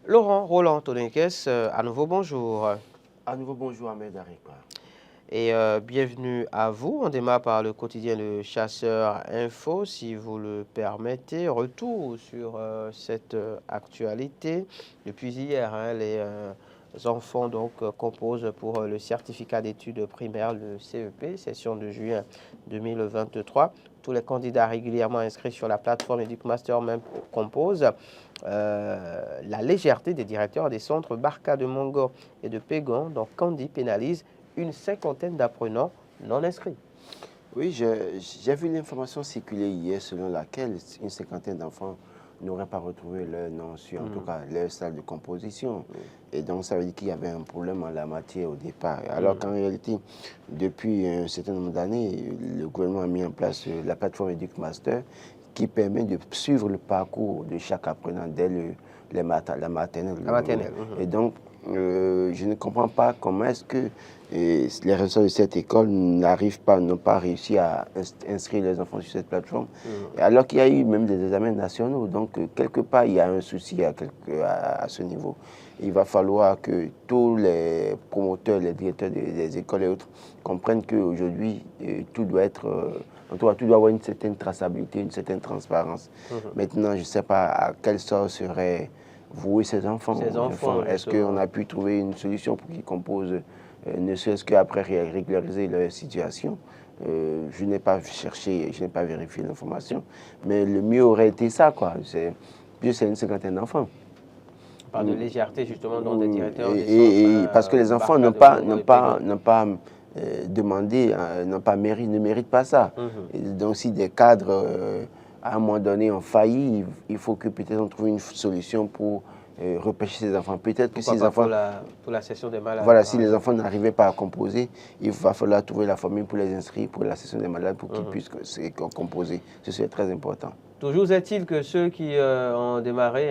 Laurent Roland Toninquès, à nouveau bonjour. À nouveau, bonjour Ahmed Arikwa. Et bienvenue à vous. On démarre par le quotidien Le Chasseur Info, si vous le permettez. Retour sur cette actualité. Depuis hier, hein, les enfants composent pour le certificat d'études primaires, le CEP, session de juin 2023. Tous les candidats régulièrement inscrits sur la plateforme EducMaster même composent. La légèreté des directeurs des centres Barca de Mongo et de Pégon, donc Candy, pénalise une cinquantaine d'apprenants non inscrits. Oui, j'ai vu l'information circuler hier selon laquelle une cinquantaine d'enfants n'auraient pas retrouvé leur nom sur, en tout cas, leur salle de composition. Et donc, ça veut dire qu'il y avait un problème en la matière au départ. Alors qu'en réalité, depuis un certain nombre d'années, le gouvernement a mis en place la plateforme EducMaster qui permet de suivre le parcours de chaque apprenant dès la maternelle. La maternelle. Et donc, je ne comprends pas comment est-ce que les ressorts de cette école n'ont pas réussi à inscrire les enfants sur cette plateforme, alors qu'il y a eu même des examens nationaux. Donc, quelque part, il y a un souci à ce niveau. Il va falloir que tous les promoteurs, les directeurs des écoles et autres comprennent qu'aujourd'hui, tout doit être... en tout cas, tout doit avoir une certaine traçabilité, une certaine transparence. Maintenant, je ne sais pas à quel sort serait vouer ces enfants. Est-ce qu'on a pu trouver une solution pour qu'ils composent, ne serait-ce qu'après régulariser leur situation? Je n'ai pas cherché, je n'ai pas vérifié l'information, mais le mieux aurait été ça, quoi. C'est une cinquantaine d'enfants. On parle de légèreté, justement, dans des directeurs des centres. Parce que les enfants n'ont pas demandé, ne méritent pas ça. Et donc, si des cadres, à un moment donné, ont failli, il faut que peut-être on trouve une solution pour repêcher ces enfants. Peut-être que si les enfants... Pour la session des malades. Voilà, si les enfants n'arrivaient pas à composer, il va falloir trouver la famille pour les inscrire pour la session des malades pour qu'ils puissent composer. Ce serait très important. Toujours est-il que ceux qui ont démarré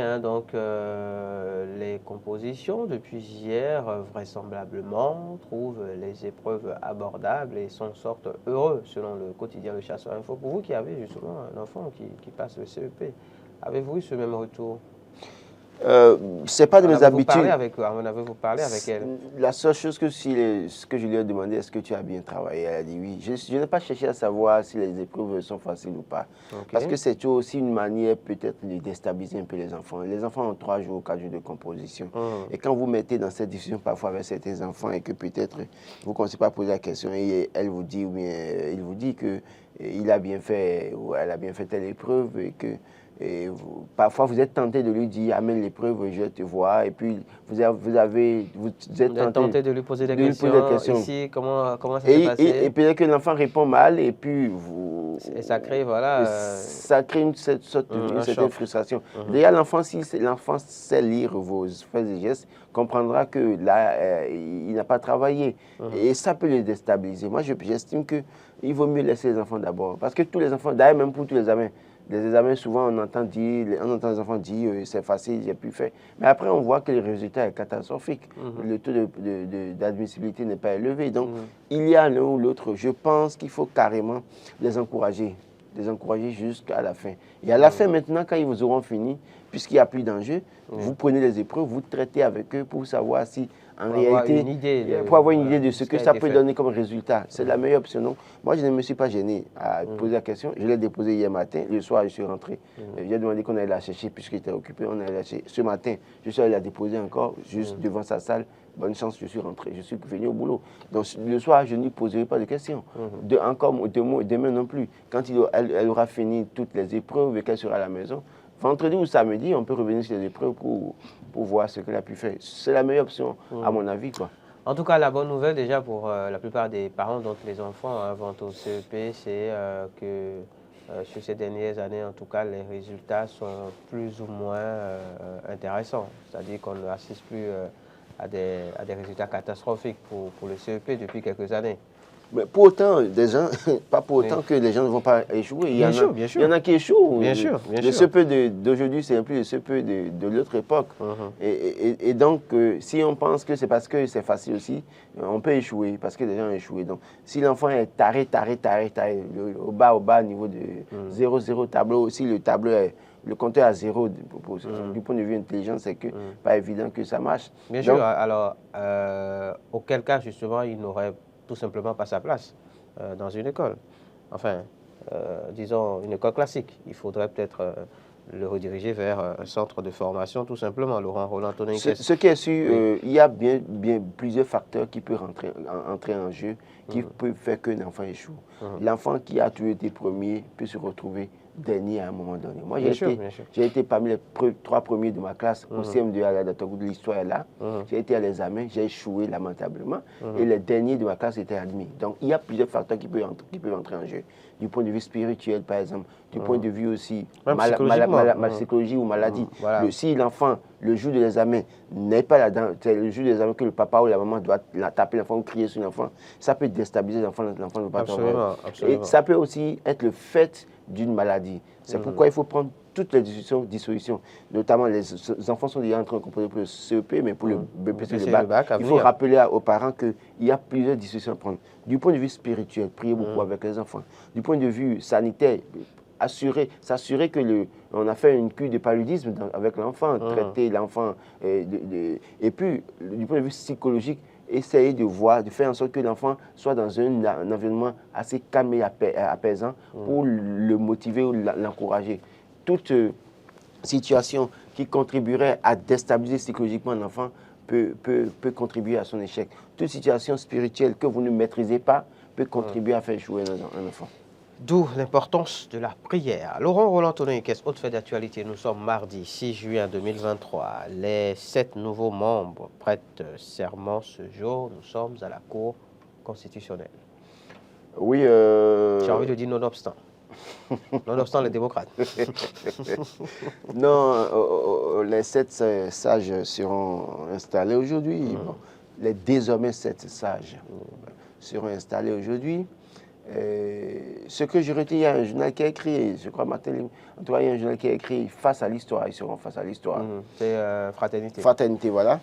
les compositions depuis hier, vraisemblablement, trouvent les épreuves abordables et s'en sortent heureux, selon le quotidien Le Chasseur Info. Pour vous qui avez justement un enfant qui passe le CEP, avez-vous eu ce même retour? C'est pas de mes habitudes. Avez-vous parlé avec elle? La seule chose que je lui ai demandé, est-ce que tu as bien travaillé? Elle a dit oui. Je n'ai pas cherché à savoir si les épreuves sont faciles ou pas. Parce que c'est aussi une manière peut-être de déstabiliser un peu les enfants. Les enfants ont 3 jours, 4 jours de composition. Et quand vous mettez dans cette discussion parfois avec certains enfants et que peut-être vous ne commencez pas à poser la question et elle vous dit, ou bien il vous dit que il a bien fait ou elle a bien fait telle épreuve et que parfois, vous êtes tenté de lui dire, amène l'épreuve, je te vois. Et puis, vous êtes tenté de lui poser des questions. Ici, comment ça s'est passé? Et peut-être que l'enfant répond mal et puis et ça crée, voilà... ça crée une certaine frustration. D'ailleurs, l'enfant, si l'enfant sait lire vos faits et gestes, comprendra que là, il n'a pas travaillé. Et ça peut le déstabiliser. Moi, j'estime qu'il vaut mieux laisser les enfants d'abord. Parce que tous les enfants, d'ailleurs, même pour tous les examens, souvent, on entend les enfants dire c'est facile, j'ai pu faire. Mais après, on voit que le résultat est catastrophique. Le taux d'admissibilité n'est pas élevé. Donc, il y a l'un ou l'autre. Je pense qu'il faut carrément les encourager jusqu'à la fin. Et à la fin, maintenant, quand ils vous auront fini, puisqu'il n'y a plus d'enjeu, vous prenez les épreuves, vous traitez avec eux pour savoir si, en réalité, pour avoir une idée de ce que ça peut donner comme résultat. C'est la meilleure option. Donc, moi, je ne me suis pas gêné à poser la question. Je l'ai déposée hier matin. Le soir, je suis rentré. J'ai demandé qu'on allait la chercher puisqu'il était occupé. On allait la chercher. Ce matin, je suis allé la déposer encore, juste devant sa salle. Bonne chance, je suis rentré, je suis venu au boulot. Donc le soir, je n'y poserai pas de questions. Demain non plus. Quand elle aura fini toutes les épreuves et qu'elle sera à la maison, vendredi ou samedi, on peut revenir sur les épreuves pour voir ce qu'elle a pu faire. C'est la meilleure option, à mon avis, quoi. En tout cas, la bonne nouvelle déjà pour la plupart des parents dont les enfants vont au CEP, c'est que sur ces dernières années, en tout cas, les résultats sont plus ou moins intéressants. C'est-à-dire qu'on n'assiste plus à des résultats catastrophiques pour le CEP depuis quelques années. Mais pour autant, pas pour autant que les gens ne vont pas échouer. Il y en a qui échouent. Bien sûr. Le CEP d'aujourd'hui, c'est un peu le CEP de l'autre époque. Et donc, si on pense que c'est parce que c'est facile aussi, on peut échouer, parce que les gens ont échoué. Donc, si l'enfant est taré, au bas, niveau de 0-0 tableau, si le tableau est le compteur à zéro, du point de vue intelligent, c'est que pas évident que ça marche. Bien sûr, alors, auquel cas, justement, il n'aurait tout simplement pas sa place dans une école. Enfin, disons, une école classique. Il faudrait peut-être le rediriger vers un centre de formation, tout simplement. Laurent Roland Tonnet. Ce qui est sûr, il y a bien plusieurs facteurs qui peuvent entrer en jeu, qui peuvent faire qu'un enfant échoue. L'enfant qui a toujours été premier peut se retrouver dernier à un moment donné. Moi, j'ai été parmi les 3 premiers de ma classe au CM2 à la Datogout, l'histoire est là. J'ai été à l'examen, j'ai échoué lamentablement, et les derniers de ma classe étaient admis. Donc, il y a plusieurs facteurs qui peuvent entrer en jeu. Du point de vue spirituel, par exemple, du point de vue aussi psychologie ou maladie. Voilà. Si l'enfant, le jour de l'examen, n'est pas là-dedans, c'est le jour de l'examen que le papa ou la maman doit taper l'enfant ou crier sur l'enfant, ça peut déstabiliser l'enfant ne peut pas absolument. Et ça peut aussi être le fait d'une maladie. C'est pourquoi il faut prendre toutes les dissolutions. Notamment, les enfants sont déjà en train de composer pour le CEP, mais pour le BPC, le bac, il faut rappeler aux parents qu'il y a plusieurs dissolutions à prendre. Du point de vue spirituel, priez beaucoup avec les enfants. Du point de vue sanitaire, s'assurer que on a fait une cure de paludisme avec l'enfant, traiter l'enfant. Et puis, du point de vue psychologique, essayer de faire en sorte que l'enfant soit dans un environnement assez calme et apaisant pour le motiver ou l'encourager. Toute situation qui contribuerait à déstabiliser psychologiquement l'enfant peut contribuer à son échec. Toute situation spirituelle que vous ne maîtrisez pas peut contribuer à faire échouer un enfant. D'où l'importance de la prière. Laurent Roland Tonnet, autre fait d'actualité, nous sommes mardi 6 juin 2023. Les 7 nouveaux membres prêtent serment ce jour. Nous sommes à la Cour constitutionnelle. Oui. J'ai envie de dire nonobstant. Nonobstant les démocrates. Non, les 7 sages seront installés aujourd'hui. Bon, les désormais 7 sages seront installés aujourd'hui. Ce que je retiens, il y a un journal qui a écrit, je crois matin, en tout cas, il y a un journal qui a écrit face à l'histoire, ils seront face à l'histoire. C'est Fraternité. Fraternité, voilà.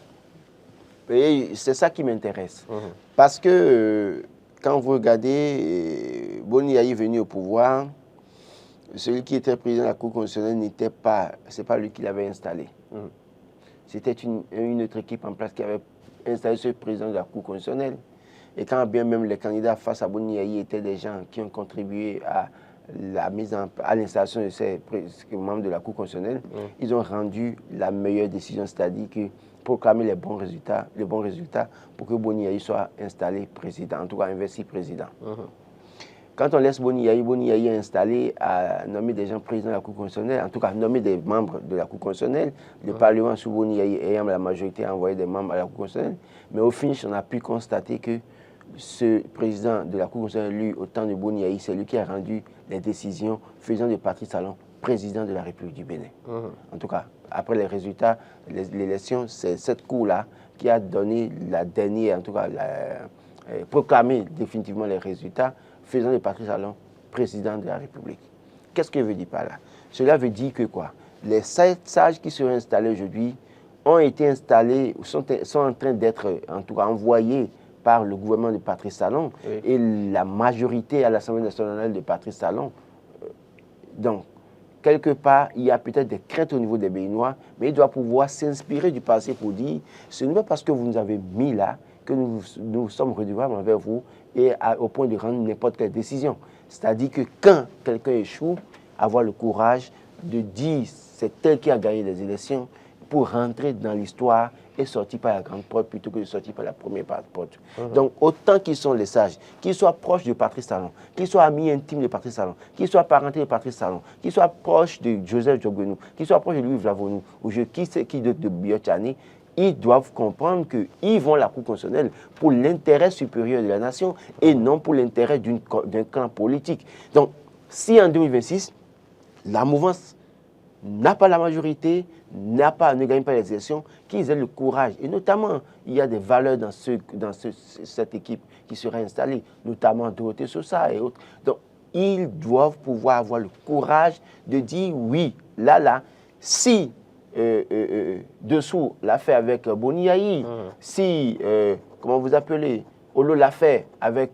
Et c'est ça qui m'intéresse. Parce que quand vous regardez, Boni Yayi est venu au pouvoir, celui qui était président de la Cour constitutionnelle c'est pas lui qui l'avait installé. C'était une autre équipe en place qui avait installé ce président de la Cour constitutionnelle. Et quand bien même les candidats face à Boni Yayi étaient des gens qui ont contribué à l'installation de ces membres de la Cour constitutionnelle, ils ont rendu la meilleure décision, c'est-à-dire que proclamer les bons résultats pour que Boni Yayi soit installé président, en tout cas investi président. Quand on laisse Boni Yayi est installé à nommer des gens présidents de la Cour constitutionnelle, en tout cas nommer des membres de la Cour constitutionnelle, le Parlement sous Boni Yayi ayant la majorité a envoyé des membres à la Cour constitutionnelle, mais au finish, on a pu constater que ce président de la Cour constitutionnelle, lui, au temps de Boni Yayi, c'est lui qui a rendu les décisions faisant de Patrice Talon président de la République du Bénin. En tout cas, après les résultats, l'élection, c'est cette Cour-là qui a donné la dernière, en tout cas, proclamé définitivement les résultats faisant de Patrice Talon président de la République. Qu'est-ce que veut dire par là? Cela veut dire que quoi? Les 7 sages qui seront installés aujourd'hui ont été installés, sont en train d'être, en tout cas, envoyés par le gouvernement de Patrice Talon et la majorité à l'Assemblée nationale de Patrice Talon. Donc, quelque part, il y a peut-être des craintes au niveau des Béninois, mais il doit pouvoir s'inspirer du passé pour dire, ce n'est pas parce que vous nous avez mis là que nous sommes redevables envers vous et au point de rendre n'importe quelle décision. C'est-à-dire que quand quelqu'un échoue, avoir le courage de dire c'est tel qui a gagné les élections pour rentrer dans l'histoire et sortir par la grande porte plutôt que de sortir par la première porte. Donc, autant qu'ils sont les sages, qu'ils soient proches de Patrice Talon, qu'ils soient amis intimes de Patrice Talon, qu'ils soient parentés de Patrice Talon, qu'ils soient proches de Joseph Djogbenou, qu'ils soient proches de Louis Vlavonou ou qui de Biotchani, ils doivent comprendre qu'ils vont à la Cour constitutionnelle pour l'intérêt supérieur de la nation et non pour l'intérêt d'un clan politique. Donc, si en 2026, la mouvance n'a pas la majorité, ne gagne pas les élections, qu'ils aient le courage. Et notamment, il y a des valeurs dans cette équipe qui sera installée, notamment Dorothée Sosa et autres. Donc, ils doivent pouvoir avoir le courage de dire oui, là, si Dessous l'a fait avec Boni Yayi, si, comment vous appelez, Olo l'a fait avec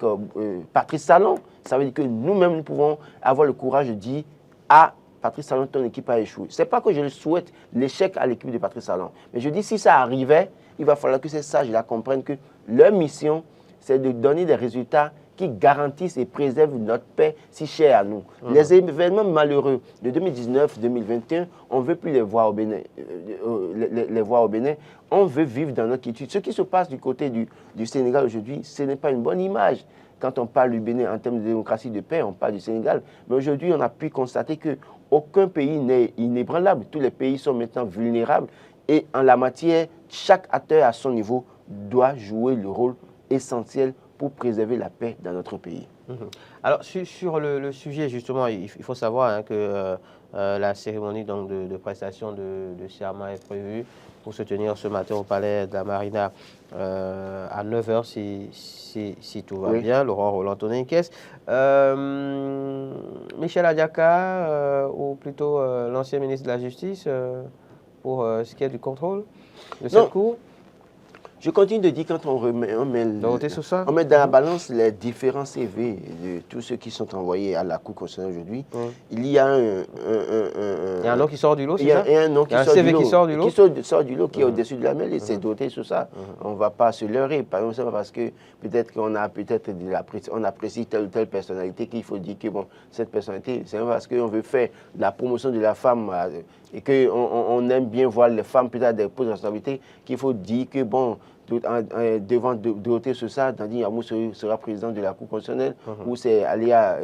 Patrice Talon, ça veut dire que nous-mêmes, nous pouvons avoir le courage de dire à Patrice Talon, ton équipe a échoué. Ce n'est pas que je le souhaite l'échec à l'équipe de Patrice Talon. Mais je dis, si ça arrivait, il va falloir que ces sages-là comprennent que leur mission, c'est de donner des résultats qui garantissent et préservent notre paix si chère à nous. Les événements malheureux de 2019-2021, on ne veut plus les voir au Bénin. On veut vivre dans notre quiétude. Ce qui se passe du côté du Sénégal aujourd'hui, ce n'est pas une bonne image. Quand on parle du Bénin en termes de démocratie, de paix, on parle du Sénégal. Mais aujourd'hui, on a pu constater qu'aucun pays n'est inébranlable. Tous les pays sont maintenant vulnérables. Et en la matière, chaque acteur à son niveau doit jouer le rôle essentiel pour préserver la paix dans notre pays. Alors, sur le sujet, justement, il faut savoir que la cérémonie donc, de prestation de serment est prévue pour se tenir ce matin au palais de la Marina à 9h, si tout va bien. Laurent Roland-Tonninkès. Michel Adiaka, ou plutôt l'ancien ministre de la Justice, pour ce qui est du contrôle de cette cour. Je continue de dire, quand on met dans la balance les différents CV de tous ceux qui sont envoyés à la Cour constitutionnelle aujourd'hui, il y a un nom qui sort du lot, c'est ça? Il y a un nom qui sort du lot. Qui sort du lot, qui est au-dessus de la mêlée, c'est doté sur ça. On ne va pas se leurrer, par exemple, parce que peut-être qu'on a on apprécie telle ou telle personnalité qu'il faut dire que bon, cette personnalité, c'est parce qu'on veut faire de la promotion de la femme et qu'on aime bien voir les femmes peut-être à des postes de responsabilité, qu'il faut dire que bon, devant doter sur ça, Dandy Yamou sera président de la Cour constitutionnelle, ou c'est Alia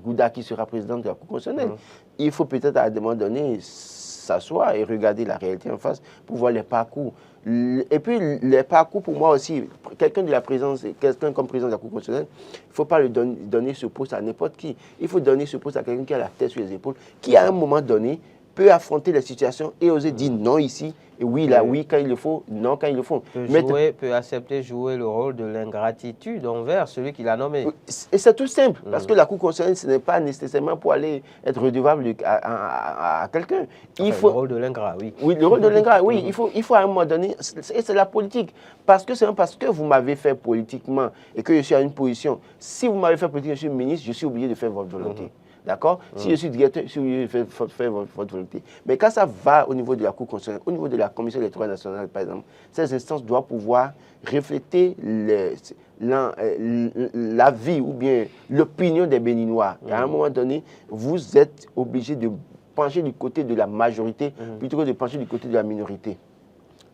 Gouda qui sera président de la Cour constitutionnelle. Il faut peut-être à un moment donné s'asseoir et regarder la réalité en face pour voir les parcours. Et puis les parcours, pour moi aussi, quelqu'un de la présidence, quelqu'un comme président de la Cour constitutionnelle, il ne faut pas lui donner ce poste à n'importe qui. Il faut donner ce poste à quelqu'un qui a la tête sur les épaules, qui à un moment donné peut affronter les situations et oser dire non ici, et oui là, oui quand il le faut, non quand il le faut. Peut accepter jouer le rôle de l'ingratitude envers celui qui l'a nommé. Et c'est tout simple, parce que la Cour constitutionnelle, ce n'est pas nécessairement pour aller être redevable à quelqu'un. Le rôle de l'ingrat, oui. Oui, le rôle de l'ingrat, oui. Il faut à un moment donné, et c'est la politique. Parce que c'est parce que vous m'avez fait politiquement et que je suis à une position. Si vous m'avez fait politiquement, je suis ministre, je suis obligé de faire votre volonté. D'accord? Si je suis directeur, je suis obligé de faire votre volonté. Mais quand ça va au niveau de la Cour constitutionnelle, au niveau de la Commission électorale nationale, par exemple, ces instances doivent pouvoir refléter la vie ou bien l'opinion des Béninois. Et à un moment donné, vous êtes obligé de pencher du côté de la majorité plutôt que de pencher du côté de la minorité.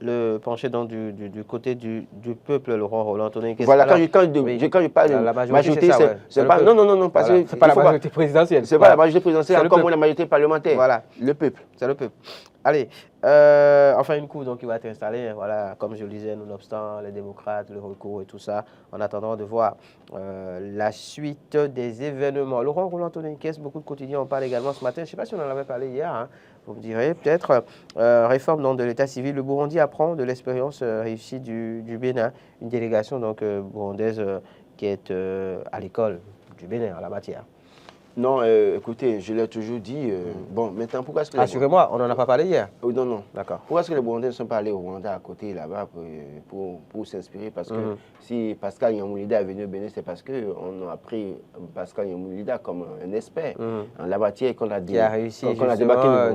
Le pencher donc du côté du peuple, Laurent Roland-Tonninkès. Voilà, quand je parle de la majorité, c'est pas... Non, parce que c'est pas la majorité présidentielle. C'est pas la majorité présidentielle, comme la majorité parlementaire. Voilà. Le peuple. C'est le peuple. Allez, enfin une cour donc, qui va être installée, voilà, comme je le disais, nonobstant les démocrates, le recours et tout ça, en attendant de voir la suite des événements. Laurent Roland-Tonninkès, beaucoup de quotidiens en parlent également ce matin. Je ne sais pas si on en avait parlé hier, hein. Vous me direz peut-être. Réforme donc, de l'état civil. Le Burundi apprend de l'expérience réussie du Bénin. Une délégation donc, burundaise qui est à l'école du Bénin en la matière. Non, écoutez, je l'ai toujours dit. Bon, maintenant, pourquoi est-ce que... Assurez-moi, on n'en a pas parlé hier. Non. D'accord. Pourquoi est-ce que les Burundais ne sont pas allés au Rwanda à côté, là-bas, pour s'inspirer? Parce que si Pascal Nyamulida est venu au Bénin, c'est parce qu'on a pris Pascal Nyamulida comme un expert en la matière qu'on a dit. Qui a réussi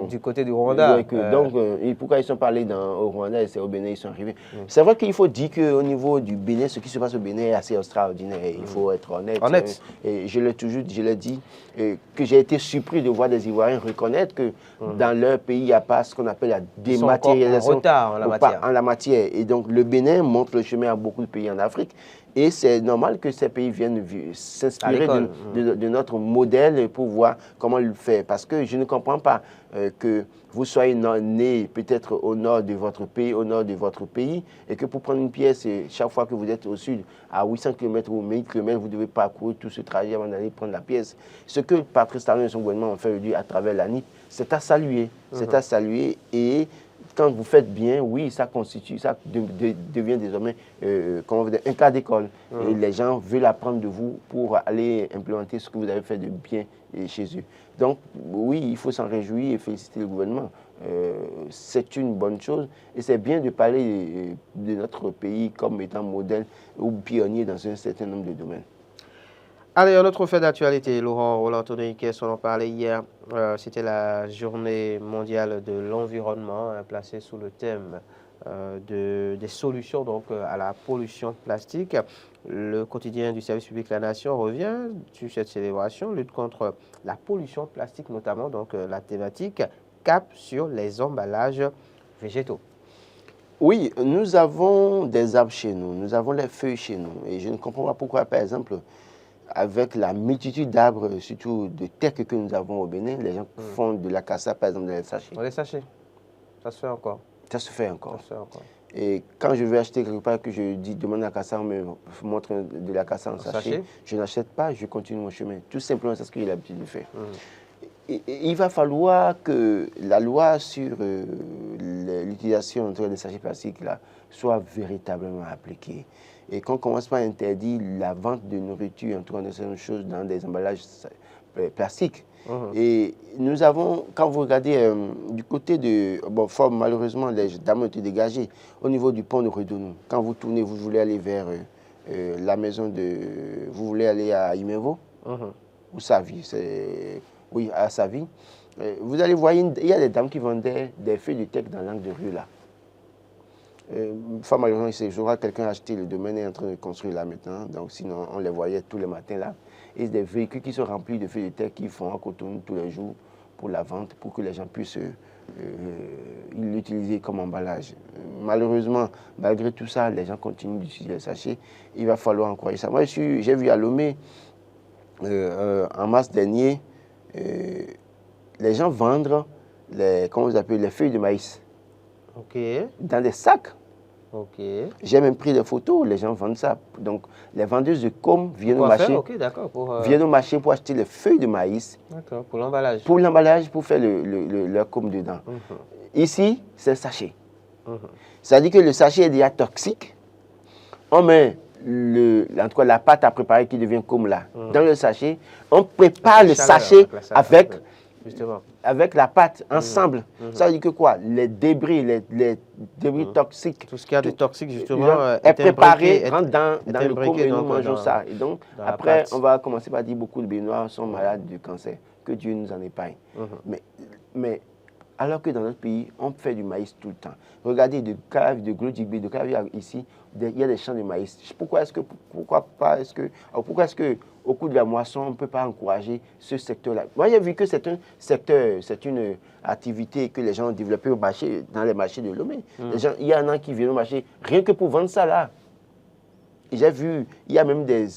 du côté du Rwanda. Donc, pourquoi ils sont pas allés au Rwanda et c'est au Bénin ils sont arrivés? C'est vrai qu'il faut dire qu'au niveau du Bénin, ce qui se passe au Bénin est assez extraordinaire. Il faut être honnête. Et je l'ai dit. Que j'ai été surpris de voir des Ivoiriens reconnaître que dans leur pays, il n'y a pas ce qu'on appelle la dématérialisation. En retard en la matière. Et donc, le Bénin montre le chemin à beaucoup de pays en Afrique. Et c'est normal que ces pays viennent s'inspirer de notre modèle pour voir comment le faire. Parce que je ne comprends pas que vous soyez né peut-être au nord de votre pays, et que pour prendre une pièce, chaque fois que vous êtes au sud, à 800 km ou 1000 km, vous devez parcourir tout ce trajet avant d'aller prendre la pièce. Ce que Patrice Talon et son gouvernement ont fait aujourd'hui à travers l'ANIP, c'est à saluer. C'est à saluer. Et quand vous faites bien, oui, ça devient désormais un cas d'école. Et les gens veulent apprendre de vous pour aller implémenter ce que vous avez fait de bien chez eux. Donc, oui, il faut s'en réjouir et féliciter le gouvernement. C'est une bonne chose. Et c'est bien de parler de notre pays comme étant modèle ou pionnier dans un certain nombre de domaines. Allez, un autre fait d'actualité, Laurent Roland Tononiquet, on en parlait hier, c'était la journée mondiale de l'environnement, placée sous le thème des solutions donc, à la pollution plastique. Le quotidien du service public La Nation revient sur cette célébration, lutte contre la pollution plastique notamment, donc la thématique cap sur les emballages végétaux. Oui, nous avons des arbres chez nous, nous avons les feuilles chez nous. Et je ne comprends pas pourquoi, par exemple, avec la multitude d'arbres, surtout de teck que nous avons au Bénin, les gens font de la cassa, par exemple, dans les sachets. Dans les sachets, ça se fait encore. Ça se fait encore. Ça se fait encore. Et quand je vais acheter quelque part, que je dis, demande la cassa, on me montre de la cassa en sachet, je n'achète pas, je continue mon chemin. Tout simplement, c'est ce que j'ai l'habitude de faire. Et il va falloir que la loi sur l'utilisation des sachets plastiques là, soit véritablement appliquée. Et qu'on ne commence pas à interdire la vente de nourriture, en tout cas de certaines choses, dans des emballages plastiques. Et nous avons, quand vous regardez du côté de... Bon, fort malheureusement, les dames ont été dégagées au niveau du pont de Redonou. Quand vous tournez, vous voulez aller vers la maison de... Vous voulez aller à Imevo, ou Savie, c'est... Oui, à Savie. Vous allez voir, il y a des dames qui vendaient des feuilles de teck dans l'angle de rue là. Fort malheureusement, je vois quelqu'un a acheté le domaine et est en train de construire là maintenant. Donc sinon, on les voyait tous les matins là. Et des véhicules qui sont remplis de feuilles de teck qui font à Cotonou tous les jours pour la vente, pour que les gens puissent l'utiliser comme emballage. Malheureusement, malgré tout ça, les gens continuent d'utiliser les sachets. Il va falloir encourager ça. Moi, j'ai vu à Lomé, en mars dernier, les gens vendent comment vous appelez, les feuilles de maïs. Dans des sacs. J'ai même pris des photos, les gens vendent ça. Donc, les vendeuses de com viennent au marché, viennent au marché pour acheter les feuilles de maïs. D'accord, pour l'emballage. Pour l'emballage, pour faire leur com dedans. Ici, c'est un sachet. Ça dit que le sachet est déjà toxique. On met en tout cas, la pâte à préparer qui devient comme là, dans le sachet. On prépare le sachet avec la pâte ensemble. Ça veut dire que quoi? Les débris, les débris toxiques. Tout ce qu'il y a de toxique, justement, est préparé, rentre dans le côme et nous mangeons ça. Et donc, après, on va commencer par dire beaucoup de Béninois sont malades du cancer. Que Dieu nous en épargne. Mais alors que dans notre pays, on fait du maïs tout le temps. Regardez, de Calavi, de Glodjigbe, de Calavi ici, il y a des champs de maïs. Pourquoi est-ce que au cours de la moisson, on ne peut pas encourager ce secteur-là? Moi, j'ai vu que c'est un secteur, c'est une activité que les gens ont développée au marché, dans les marchés de Lomé. Il y en a qui viennent au marché rien que pour vendre ça là. J'ai vu, il y a même des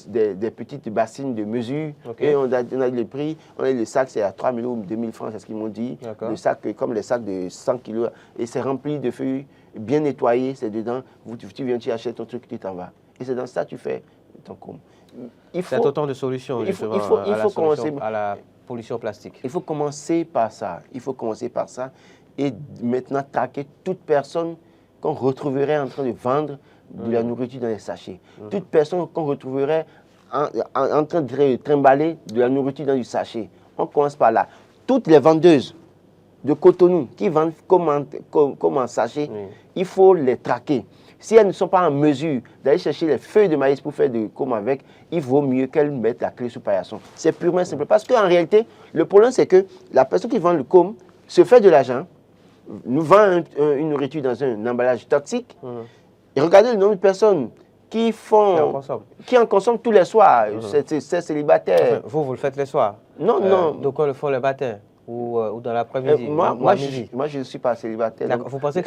petites bassines de mesure. Et on a le prix. On a le sac, c'est à 3 000 ou 2 000 francs, c'est ce qu'ils m'ont dit. Le sac, comme les sacs de 100 kilos. Et c'est rempli de feuilles, bien nettoyé, c'est dedans. Tu viens, tu achètes ton truc, tu t'en vas. Et c'est dans ça que tu fais ton com. C'est autant de solutions, il faut commencer à la pollution plastique. Il faut commencer par ça. Il faut commencer par ça. Et maintenant, traquer toute personne qu'on retrouverait en train de vendre de la nourriture dans les sachets. Toute personne qu'on retrouverait en train de trimballer de la nourriture dans du sachet. On commence par là. Toutes les vendeuses de Cotonou qui vendent comme en sachet, il faut les traquer. Si elles ne sont pas en mesure d'aller chercher les feuilles de maïs pour faire de com avec, il vaut mieux qu'elles mettent la clé sous paillasson. C'est purement simple. Parce qu'en réalité, le problème, c'est que la personne qui vend le com se fait de l'argent, nous vend une nourriture dans un emballage toxique. Et regardez le nombre de personnes qui en consomment tous les soirs. C'est célibataire. Enfin, vous le faites les soirs? Non, non. Donc on le fait le matin ou dans l'après-midi? Moi, je ne suis pas célibataire. Vous pensez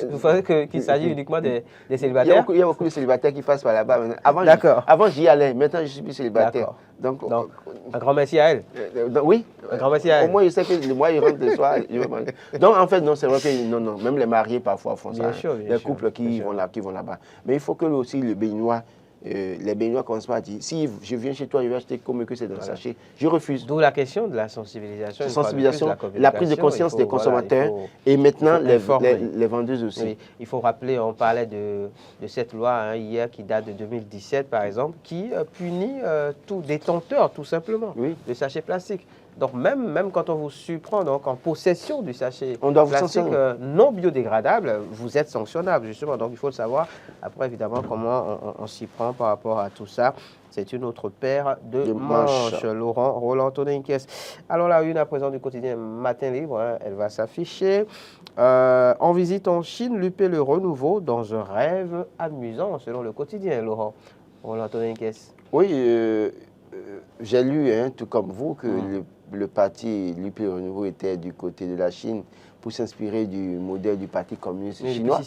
qu'il s'agit uniquement des célibataires? Il y a beaucoup de célibataires qui passent par là-bas. Avant, j'y allais. Maintenant, je ne suis plus célibataire. Donc, un grand merci à elle. Oui. Un grand merci à elle. Au moins, je sais que moi, il rentre le soir. Donc, en fait, non, c'est vrai que non, même les mariés parfois font ça. Les couples qui vont là-bas. Mais il faut que aussi les Béninois commencent pas à dire, si je viens chez toi, je vais acheter comme que c'est dans le sachet, je refuse. D'où la question de la sensibilisation. La prise de conscience des consommateurs et maintenant les vendeuses aussi. Oui, il faut rappeler, on parlait de cette loi hier qui date de 2017 par exemple, qui punit tout détenteur tout simplement de sachets plastiques. Donc, même quand on vous surprend donc, en possession du sachet on doit vous plastique sanctionner. non biodégradable, vous êtes sanctionnable, justement. Donc, il faut le savoir. Après, évidemment, comment on s'y prend par rapport à tout ça. C'est une autre paire de manches. Laurent Roland Tonninkes. Alors, la une à présent du quotidien Matin Libre, hein, elle va s'afficher. En visite en Chine, l'UP le renouveau dans un rêve amusant, selon le quotidien, Laurent Roland Tonninkes. Oui, j'ai lu, hein, tout comme vous, que le parti l'UP le renouveau était du côté de la Chine pour s'inspirer du modèle du Parti communiste chinois.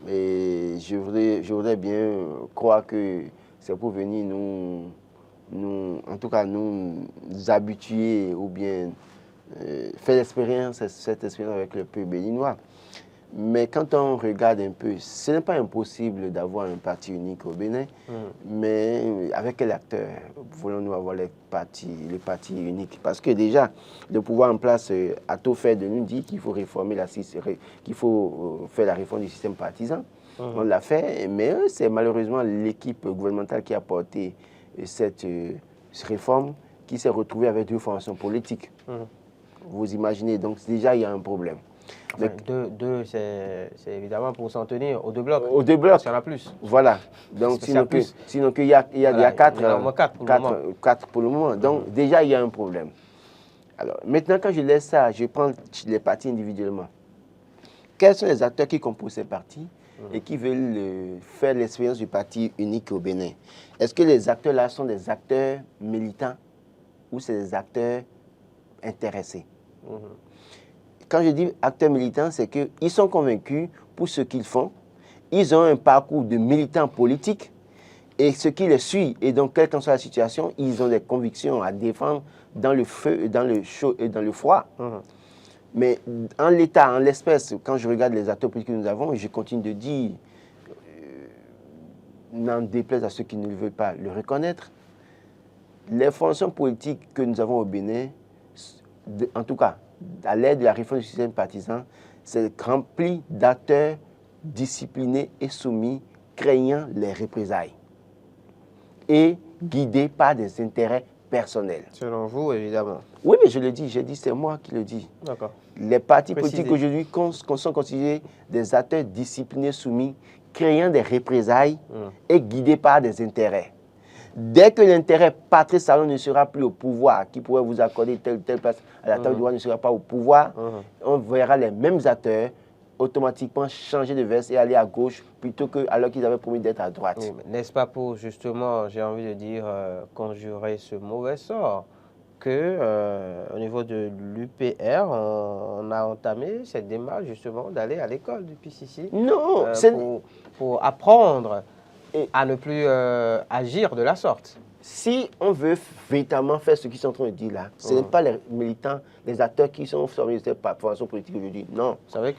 Et je voudrais bien croire que c'est pour venir en tout cas nous habituer ou bien faire cette expérience avec le peuple béninois. Mais quand on regarde un peu, ce n'est pas impossible d'avoir un parti unique au Bénin, mais avec quel acteur voulons-nous avoir le parti unique? Parce que déjà, le pouvoir en place a tout fait de nous dire qu'il faut réformer qu'il faut faire la réforme du système partisan. On l'a fait, mais c'est malheureusement l'équipe gouvernementale qui a porté cette réforme qui s'est retrouvée avec deux formations politiques. Vous imaginez, donc déjà il y a un problème. Enfin, deux, c'est évidemment pour s'en tenir aux deux blocs. Aux deux blocs. Il y en a plus. Voilà. Donc, sinon qu'il y a quatre pour le moment. Donc, déjà, il y a un problème. Alors, maintenant, quand je laisse ça, je prends les partis individuellement. Quels sont les acteurs qui composent ces partis et qui veulent faire l'expérience du parti unique au Bénin? Est-ce que les acteurs-là sont des acteurs militants ou c'est des acteurs intéressés? Quand je dis acteurs militants, c'est qu'ils sont convaincus pour ce qu'ils font. Ils ont un parcours de militants politiques et ce qui les suit. Et donc, quelle qu'en soit la situation, ils ont des convictions à défendre dans le feu, dans le chaud et dans le froid. Mais en l'état, en l'espèce, quand je regarde les acteurs politiques que nous avons, je continue de dire, n'en déplaise à ceux qui ne veulent pas le reconnaître, les formations politiques que nous avons au Bénin, en tout cas, à l'aide de la réforme du système partisan, c'est rempli d'acteurs disciplinés et soumis, craignant les représailles et guidés par des intérêts personnels. Selon vous, évidemment. Oui, mais je le dis, j'ai dit, c'est moi qui le dis. D'accord. Les partis politiques aujourd'hui sont considérés des acteurs disciplinés, soumis, craignant des représailles et guidés par des intérêts. Dès que l'intérêt Patrice Talon ne sera plus au pouvoir, qui pourrait vous accorder telle place à la table du roi ne sera pas au pouvoir, on verra les mêmes acteurs automatiquement changer de veste et aller à gauche plutôt que alors qu'ils avaient promis d'être à droite. Oui, n'est-ce pas pour justement, j'ai envie de dire, conjurer ce mauvais sort que au niveau de l'UPR, on a entamé cette démarche justement d'aller à l'école du PCC pour apprendre à ne plus agir de la sorte. Si on veut véritablement faire ce qu'ils sont en train de dire là, ce n'est pas les militants, les acteurs qui sont formés de cette formation politique aujourd'hui. Non.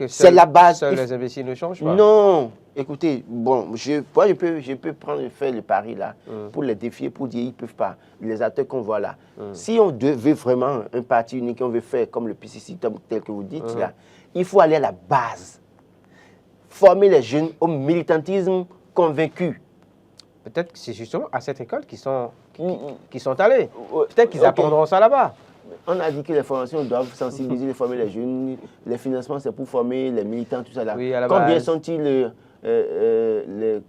C'est la base. Seuls les imbéciles ne changent pas. Non. Écoutez, bon, je peux faire le pari là pour les défier, pour dire qu'ils ne peuvent pas. Les acteurs qu'on voit là. Si on veut vraiment un parti unique, on veut faire comme le PCC, tel que vous dites là, il faut aller à la base. Former les jeunes au militantisme convaincu. Peut-être que c'est justement à cette école qu'ils sont allés. Peut-être qu'ils apprendront ça là-bas. On a dit que les formations doivent sensibiliser, former les jeunes. Les financements, c'est pour former les militants, tout ça là. Oui, combien sont-ils,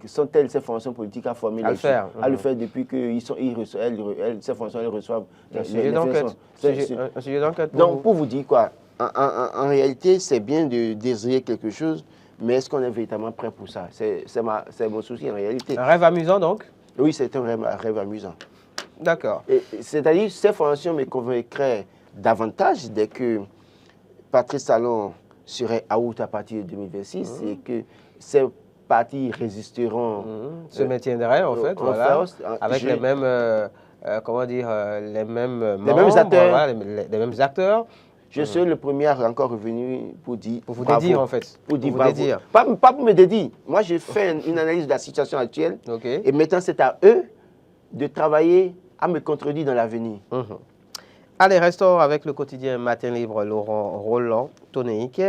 sont-elles ces formations politiques à former les jeunes à le faire depuis que ces formations, elles reçoivent un sujet d'enquête. Donc, pour vous dire quoi, en réalité, c'est bien de désirer quelque chose, mais est-ce qu'on est véritablement prêt pour ça? C'est mon souci en réalité. Un rêve amusant donc? Oui, c'est un rêve amusant. D'accord. C'est-à-dire ces formations me convaincraient davantage dès que Patrice Talon serait out à partir de 2026 et que ces partis résisteront. Se maintiendraient en fait, voilà, avec les mêmes, comment dire, les mêmes acteurs. Voilà, les mêmes acteurs. Je suis le premier à encore revenu pour dire. Pour vous dédire en fait. Pour dire bravo. Pas pour me dédire. Moi, je fais une analyse de la situation actuelle. Et maintenant, c'est à eux de travailler à me contredire dans l'avenir. Allez, restons avec le quotidien Matin Libre, Laurent Roland Tonninkes.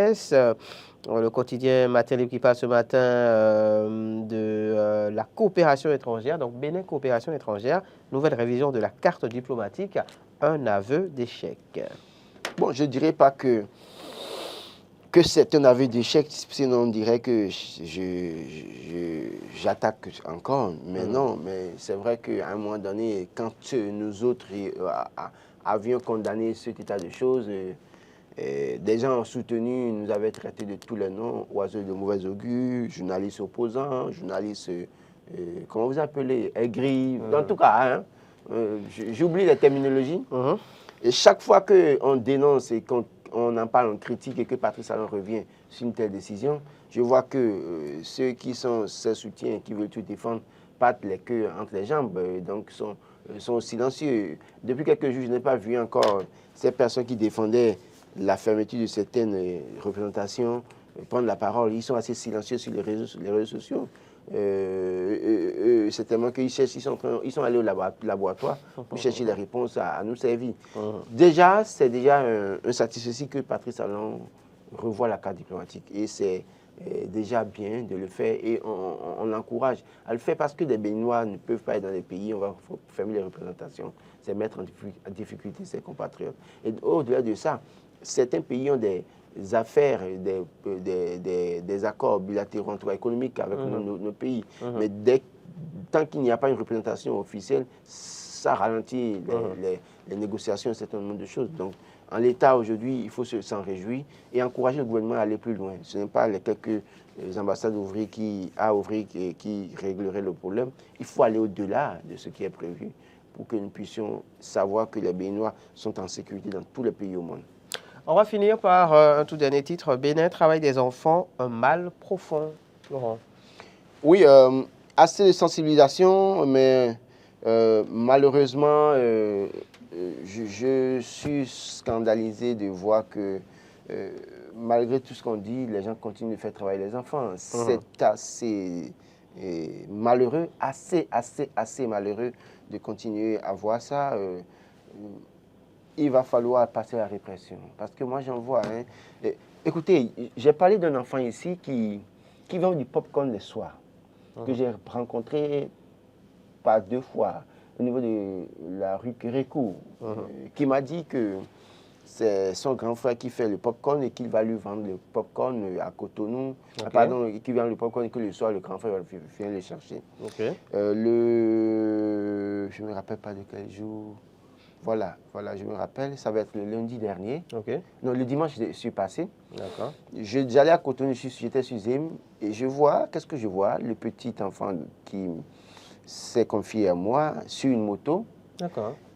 Le quotidien Matin Libre qui parle ce matin de la coopération étrangère, donc Bénin Coopération étrangère, nouvelle révision de la carte diplomatique un aveu d'échec? Bon, je ne dirais pas que c'est un aveu d'échec, sinon on dirait que j'attaque encore. Mais non, mais c'est vrai qu'à un moment donné, quand nous autres avions condamné cet état de choses, des gens soutenus nous avaient traités de tous les noms, oiseaux de mauvais augure, journalistes opposants, journalistes, comment vous appelez, aigris, en tout cas, hein, j'oublie les terminologies. Et chaque fois qu'on dénonce et qu'on en parle, on critique et que Patrice Talon revient sur une telle décision, je vois que ceux qui sont ses soutiens, qui veulent tout défendre, battent les queues entre les jambes, donc sont silencieux. Depuis quelques jours, je n'ai pas vu encore ces personnes qui défendaient la fermeture de certaines représentations prendre la parole. Ils sont assez silencieux sur les réseaux sociaux. Certainement qu'ils cherchent, ils sont allés au laboratoire pour chercher les réponses à nous servir. Déjà, c'est déjà un satisfait que Patrice Talon revoit la carte diplomatique. Et c'est déjà bien de le faire et on l'encourage à le faire parce que des Béninois ne peuvent pas être dans les pays, on va fermer les représentations, c'est mettre en difficulté ses compatriotes. Et au-delà de ça, certains pays ont des affaires, des accords bilatéraux, en tout cas économiques avec nos pays. Mais tant qu'il n'y a pas une représentation officielle, ça ralentit les négociations, un certain nombre de choses. Donc, en l'état aujourd'hui, il faut s'en réjouir et encourager le gouvernement à aller plus loin. Ce n'est pas les quelques ambassades ouvrées qui régleraient le problème. Il faut aller au-delà de ce qui est prévu pour que nous puissions savoir que les Béninois sont en sécurité dans tous les pays au monde. On va finir par un tout dernier titre. Bénin, travail des enfants, un mal profond. Laurent. Oui, assez de sensibilisation, mais malheureusement, je suis scandalisé de voir que malgré tout ce qu'on dit, les gens continuent de faire travailler les enfants. C'est assez malheureux, assez malheureux de continuer à voir ça. Il va falloir passer à la répression. Parce que moi, j'en vois. Hein. Écoutez, j'ai parlé d'un enfant ici qui vend du popcorn le soir, que j'ai rencontré pas 2 fois au niveau de la rue Kérékou, qui m'a dit que c'est son grand frère qui fait le popcorn et qu'il va lui vendre le popcorn à Cotonou. Pardon, qui vend le popcorn et que le soir, le grand frère vient le chercher. Je ne me rappelle pas de quel jour. Voilà, je me rappelle, ça va être le lundi dernier. Non, le dimanche, je suis passé. J'allais à Cotonou, j'étais sur Zim, et je vois, qu'est-ce que je vois? Le petit enfant qui s'est confié à moi sur une moto.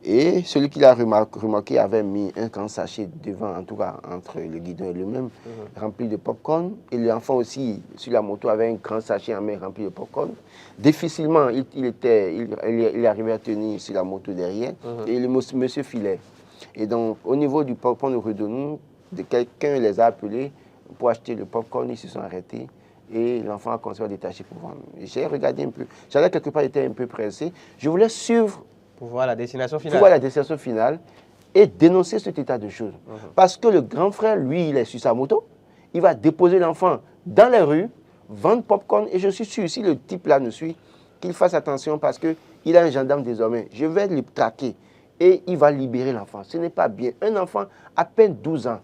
Et celui qui l'a remarqué avait mis un grand sachet devant, en tout cas entre le guidon et lui-même, rempli de popcorn. Et l'enfant aussi, sur la moto, avait un grand sachet en main rempli de popcorn. Difficilement, il arrivait à tenir sur la moto derrière. Et le monsieur filait. Et donc, au niveau du popcorn de Redonou, quelqu'un les a appelés pour acheter le popcorn. Ils se sont arrêtés. Et l'enfant a commencé à détacher pour vendre. J'ai regardé un peu. J'allais quelque part, j'étais un peu pressé. Je voulais suivre pour voir la destination finale. Pour voir la destination finale et dénoncer cet état de choses. Parce que le grand frère, lui, il est sur sa moto. Il va déposer l'enfant dans les rues, vendre popcorn. Et je suis sûr, si le type-là nous suit, qu'il fasse attention parce qu'il a un gendarme désormais. Je vais le traquer et il va libérer l'enfant. Ce n'est pas bien. Un enfant à peine 12 ans.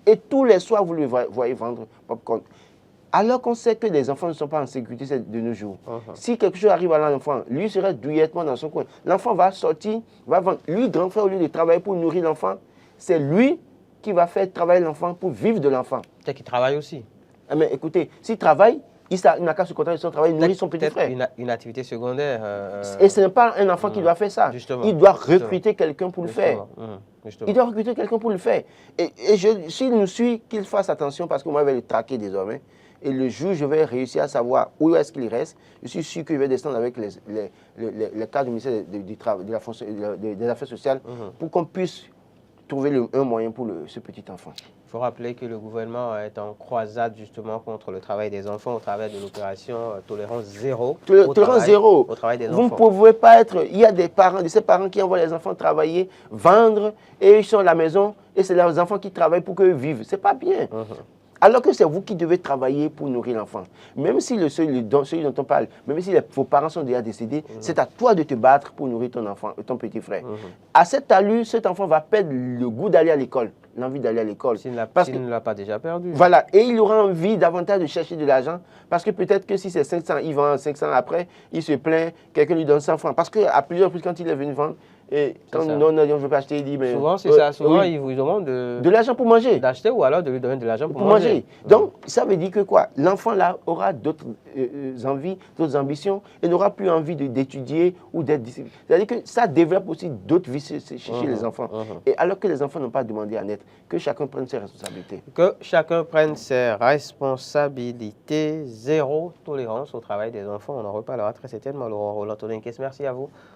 Et tous les soirs, vous le voyez vendre popcorn. Alors qu'on sait que les enfants ne sont pas en sécurité de nos jours. Si quelque chose arrive à l'enfant, lui serait douillettement dans son coin. L'enfant va sortir, va vendre. Lui, grand frère, au lieu de travailler pour nourrir l'enfant, c'est lui qui va faire travailler l'enfant pour vivre de l'enfant. Peut-être qu'il travaille aussi. Mais écoutez, s'il travaille, il n'a qu'à se contenter de son travail, nourrir son petit frère. Une activité secondaire. Et ce n'est pas un enfant qui doit faire ça. Il doit recruter quelqu'un pour le faire. Il doit recruter quelqu'un pour le faire. Et s'il nous suit, qu'il fasse attention parce que moi, je vais le traquer désormais. Et le jour, je vais réussir à savoir où est-ce qu'il reste. Je suis sûr qu'il va descendre avec les cadres du ministère du Travail, des Affaires sociales pour qu'on puisse trouver un moyen pour ce petit enfant. Il faut rappeler que le gouvernement est en croisade justement contre le travail des enfants au travers de l'opération Tolérance Zéro. Tolérance Zéro. Au travail des enfants. Vous ne pouvez pas être... Il y a des parents, de ces parents qui envoient les enfants travailler, vendre, et ils sont à la maison, et c'est leurs enfants qui travaillent pour qu'eux vivent. Ce n'est pas bien. Alors que c'est vous qui devez travailler pour nourrir l'enfant. Même si celui dont on parle, même si vos parents sont déjà décédés, c'est à toi de te battre pour nourrir ton enfant, ton petit frère. À cette allure, cet enfant va perdre le goût d'aller à l'école, l'envie d'aller à l'école. S'il ne l'a pas déjà perdu. Voilà, et il aura envie davantage de chercher de l'argent, parce que peut-être que si c'est 500, il vend 500 après, il se plaint, quelqu'un lui donne 100 francs. Parce qu'à plusieurs reprises, quand il est venu vendre, et quand non, je ne veux pas acheter, il dit... Mais, souvent, c'est ça. Souvent, ils vous demandent de l'argent pour manger. D'acheter ou alors de lui donner de l'argent pour manger. Donc, ça veut dire que quoi? L'enfant, là, aura d'autres envies, d'autres ambitions, et n'aura plus envie d'étudier ou d'être discipliné. C'est-à-dire que ça développe aussi d'autres vices chez les enfants. Et alors que les enfants n'ont pas demandé à naître, que chacun prenne ses responsabilités. Que chacun prenne ses responsabilités. Zéro tolérance au travail des enfants. On en reparlera très certainement. Laurent Roland-Tolinquès, merci à vous.